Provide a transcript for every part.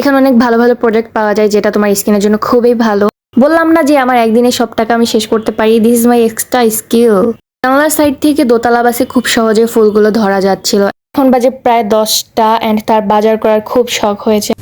এখানে অনেক ভালো ভালো প্রোডাক্ট পাওয়া যায় যেটা তোমার স্কিনের জন্য খুবই ভালো। বললাম না যে আমার একদিনে সব টাকা আমি শেষ করতে পারি, this is my extra skill. জানালার সাইড থেকে দোতলা বাসে খুব সহজে ফুলগুলো ধরা যাচ্ছিল। এখন বাজে প্রায় 10টা অ্যান্ড তার বাজার করার খুব শখ হয়েছে।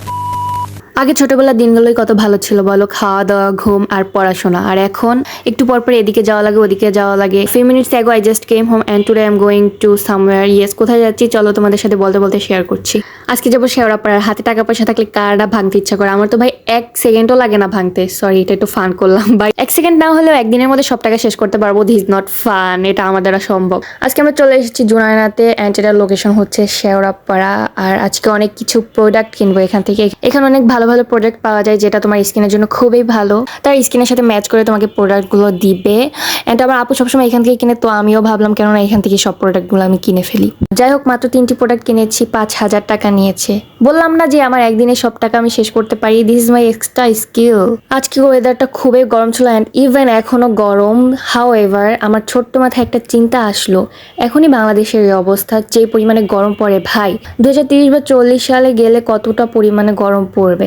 আগে ছোটবেলার দিনগুলোই কত ভালো ছিল বলো, খাওয়া দাওয়া, ঘুম আর পড়াশোনা। আর এখন একটু পর পর এদিকে যাওয়া লাগে, ওদিকে যাওয়া লাগে। Few minutes ago I just came home and today I am going to somewhere. Yes, কোথায় যাচ্ছি চলো তোমাদের সাথে বলতে বলতে শেয়ার করছি। আজকে যাবো শেওড়াপাড়ার। হাতে টাকা পয়সা থাকলে কারটা ভাঙতে ইচ্ছা করে, আমার তো ভাই 1 সেকেন্ডও লাগে না ভাঙতে। সরি, এটা একটু ফান করলাম ভাই। 1 সেকেন্ড না হলেও একদিনের মধ্যে সব টাকা শেষ করতে পারবো। দিস নট ফান, এটা আমার দ্বারা সম্ভব। আজকে আমরা চলে এসেছি জুনায়নাতে অ্যান্ড এটার লোকেশন হচ্ছে শেওড়াপাড়া। আর আজকে অনেক কিছু প্রোডাক্ট কিনবো এখান থেকে। এখানে অনেক ভালো ভালো প্রোডাক্ট পাওয়া যায় যেটা তোমার স্কিনের জন্য খুবই ভালো। তার স্কিনের সাথে ম্যাচ করে তোমাকে প্রোডাক্টগুলো দিবে। অ্যান্ড আমার আপু সবসময় এখান থেকে কিনে, তো আমিও ভাবলাম কেননা এখান থেকে সব প্রোডাক্টগুলো আমি কিনে ফেলি। যাই হোক, মাত্র 3টি প্রোডাক্ট কিনেছি, 5,000 টাকা নিয়েছে। বললাম না যে আমার একদিনে সব টাকা আমি শেষ করতে পারি, this is my extra skill. আজকে ওয়েদারটা খুবই গরম ছিল অ্যান্ড ইভেন এখনো গরম। হাউ এভার আমার ছোট্ট মাথায় একটা চিন্তা আসলো, এখনই বাংলাদেশের এই অবস্থা, যে পরিমাণে গরম পড়ে ভাই, 2030 বা 40 সালে গেলে কতটা পরিমাণে গরম পড়বে।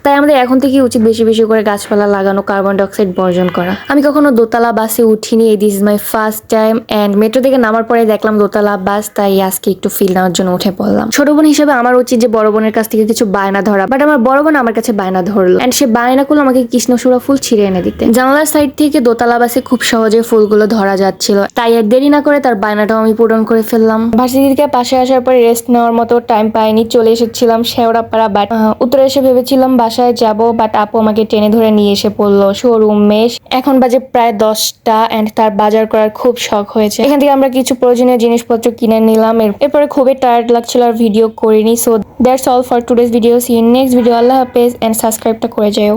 তাই আমাদের এখন থেকে উচিত বেশি বেশি করে গাছপালা লাগানো, কার্বন ডাইঅক্সাইড বর্জন করা। আমি কখনো দোতলা বাসে উঠিনি, this is my first time. And metro থেকে নামার পরে দেখলাম দোতলা বাস, তাই আজকে একটু ফিল নেওয়ার জন্য উঠে পড়লাম। ছোট বোন হিসেবে আমার উচিত যে বড় বোনের কাছ থেকে কিছু বায়না ধরা, বাট আমার বড় বোন আমার কাছে বায়না ধরলো অ্যান্ড সে বায়না করলো আমাকে কৃষ্ণচূড়া ফুল ছিঁড়ে এনে দিতে। জানালার সাইড থেকে দোতলা বাসে খুব সহজে ফুলগুলো ধরা যাচ্ছিল, তাই আর দেরি না করে তার বায়নাটাও আমি পূরণ করে ফেললাম। ভার্সিটি থেকে পাশে আসার পরে রেস্ট নেওয়ার মতো টাইম পাইনি, চলে এসেছিলাম শেওড়াপাড়া। বাট উত্তরে এসে ভেবেছিলাম বাসায় যাব, বাট আপু আমাকে টেনে ধরে নিয়ে এসে পড়লো শোরুম মেশ। এখন বাজে প্রায় 10টা অ্যান্ড তার বাজার করার খুব শখ হয়েছে। এখান থেকে আমরা কিছু প্রয়োজনীয় জিনিসপত্র কিনে নিলাম। এরপরে খুবই টায়ার্ড লাগছিল আর ভিডিও করিনি। So that's all for today's video. See in next video. আল্লাহ হাফেজ অ্যান্ড সাবস্ক্রাইবটা করে যাও।